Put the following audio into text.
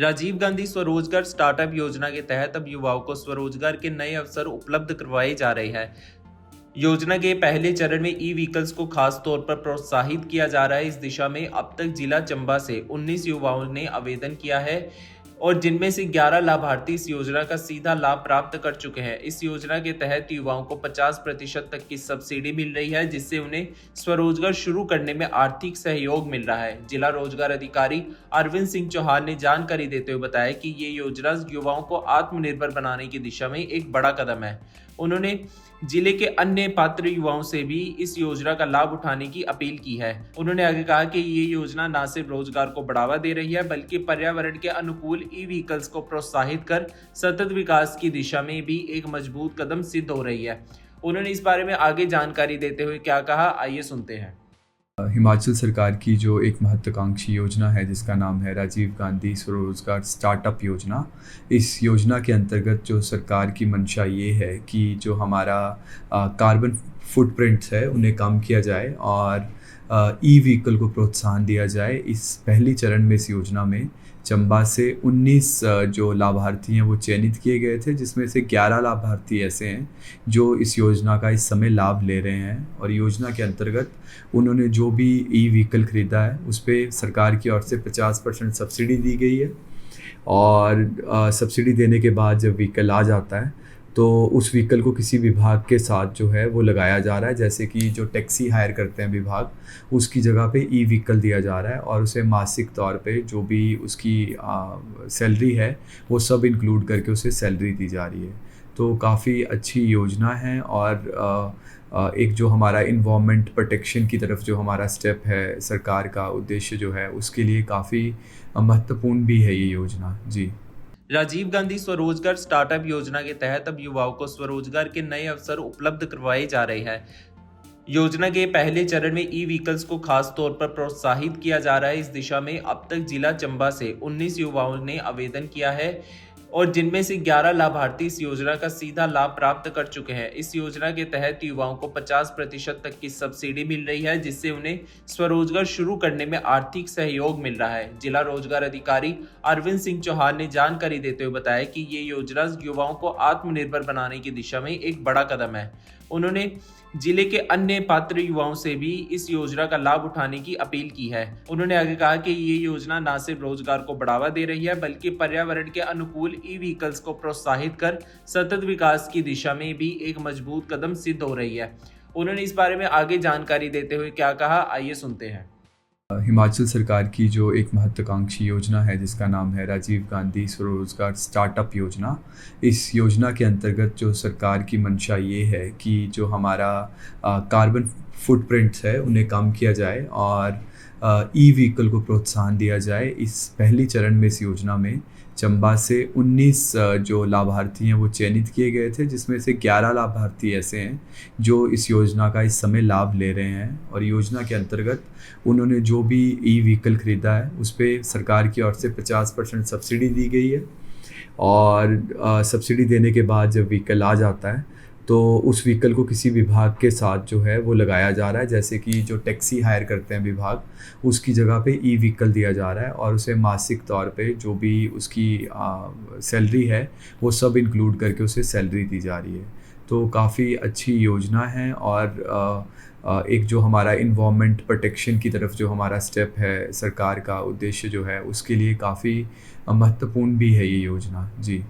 राजीव गांधी स्वरोजगार स्टार्टअप योजना के तहत अब युवाओं को स्वरोजगार के नए अवसर उपलब्ध करवाए जा रहे हैं। योजना के पहले चरण में ई व्हीकल्स को खास तौर पर प्रोत्साहित किया जा रहा है। इस दिशा में अब तक जिला चंबा से 19 युवाओं ने आवेदन किया है और जिनमें से 11 लाभार्थी इस योजना का सीधा लाभ प्राप्त कर चुके हैं। इस योजना के तहत युवाओं को 50% तक की सब्सिडी मिल रही है, जिससे उन्हें स्वरोजगार शुरू करने में आर्थिक सहयोग मिल रहा है। जिला रोजगार अधिकारी अरविंद सिंह चौहान ने जानकारी देते हुए बताया कि ये योजना युवाओं को आत्मनिर्भर बनाने की दिशा में एक बड़ा कदम है। उन्होंने जिले के अन्य पात्र युवाओं से भी इस योजना का लाभ उठाने की अपील की है। उन्होंने आगे कहा कि ये योजना न सिर्फ रोजगार को बढ़ावा दे रही है, बल्कि पर्यावरण के अनुकूल ई व्हीकल्स को प्रोत्साहित कर सतत विकास की दिशा में भी एक मजबूत कदम सिद्ध हो रही है। उन्होंने इस बारे में आगे जानकारी देते हुए क्या कहा, आइए सुनते हैं। हिमाचल सरकार की जो एक महत्वाकांक्षी योजना है जिसका नाम है राजीव गांधी स्वरोजगार स्टार्टअप योजना। इस योजना के अंतर्गत जो सरकार की मंशा ये है कि जो हमारा कार्बन फुटप्रिंट्स है उन्हें कम किया जाए और ई व्हीकल को प्रोत्साहन दिया जाए। इस पहली चरण में इस योजना में चंबा से 19 जो लाभार्थी हैं वो चयनित किए गए थे, जिसमें से 11 लाभार्थी ऐसे हैं जो इस योजना का इस समय लाभ ले रहे हैं। और योजना के अंतर्गत उन्होंने जो भी ई व्हीकल ख़रीदा है उस पर सरकार की ओर से 50% सब्सिडी दी गई है। और सब्सिडी देने के बाद जब व्हीकल आ जाता है तो उस व्हीकल को किसी विभाग के साथ जो है वो लगाया जा रहा है, जैसे कि जो टैक्सी हायर करते हैं विभाग उसकी जगह पे ई व्हीकल दिया जा रहा है और उसे मासिक तौर पे जो भी उसकी सैलरी है वो सब इंक्लूड करके उसे सैलरी दी जा रही है। तो काफ़ी अच्छी योजना है और एक जो हमारा इन्वायरमेंट प्रोटेक्शन की तरफ जो हमारा स्टेप है सरकार का उद्देश्य जो है उसके लिए काफ़ी महत्वपूर्ण भी है ये योजना। जी। राजीव गांधी स्वरोजगार स्टार्टअप योजना के तहत अब युवाओं को स्वरोजगार के नए अवसर उपलब्ध करवाए जा रहे हैं। योजना के पहले चरण में ई व्हीकल्स को खास तौर पर प्रोत्साहित किया जा रहा है। इस दिशा में अब तक जिला चंबा से 19 युवाओं ने आवेदन किया है और जिनमें से 11 लाभार्थी इस योजना का सीधा लाभ प्राप्त कर चुके हैं। इस योजना के तहत युवाओं को 50% तक की सब्सिडी मिल रही है, जिससे उन्हें स्वरोजगार शुरू करने में आर्थिक सहयोग मिल रहा है। जिला रोजगार अधिकारी अरविंद सिंह चौहान ने जानकारी देते हुए बताया कि ये योजना युवाओं को आत्मनिर्भर बनाने की दिशा में एक बड़ा कदम है। उन्होंने जिले के अन्य पात्र युवाओं से भी इस योजना का लाभ उठाने की अपील की है। उन्होंने आगे कहा कि ये योजना न सिर्फ रोजगार को बढ़ावा दे रही है, बल्कि पर्यावरण के अनुकूल ई व्हीकल्स को प्रोत्साहित कर सतत विकास की दिशा में भी एक मजबूत कदम सिद्ध हो रही है। उन्होंने इस बारे में आगे जानकारी देते हुए क्या कहा, आइए सुनते हैं। हिमाचल सरकार की जो एक महत्वाकांक्षी योजना है जिसका नाम है राजीव गांधी स्वरोजगार स्टार्टअप योजना। इस योजना के अंतर्गत जो सरकार की मंशा ये है कि जो हमारा कार्बन फुटप्रिंट्स है उन्हें कम किया जाए और ई व्हीकल को प्रोत्साहन दिया जाए। इस पहली चरण में इस योजना में चंबा से 19 जो लाभार्थी हैं वो चयनित किए गए थे, जिसमें से 11 लाभार्थी ऐसे हैं जो इस योजना का इस समय लाभ ले रहे हैं। और योजना के अंतर्गत उन्होंने जो भी ई व्हीकल ख़रीदा है उस पर सरकार की ओर से 50% सब्सिडी दी गई है। और सब्सिडी देने के बाद जब व्हीकल आ जाता है तो उस व्हीकल को किसी विभाग के साथ जो है वो लगाया जा रहा है, जैसे कि जो टैक्सी हायर करते हैं विभाग उसकी जगह पे ई व्हीकल दिया जा रहा है और उसे मासिक तौर पे जो भी उसकी सैलरी है वो सब इंक्लूड करके उसे सैलरी दी जा रही है। तो काफ़ी अच्छी योजना है और एक जो हमारा इन्वायरमेंट प्रोटेक्शन की तरफ जो हमारा स्टेप है सरकार का उद्देश्य जो है उसके लिए काफ़ी महत्वपूर्ण भी है ये योजना। जी।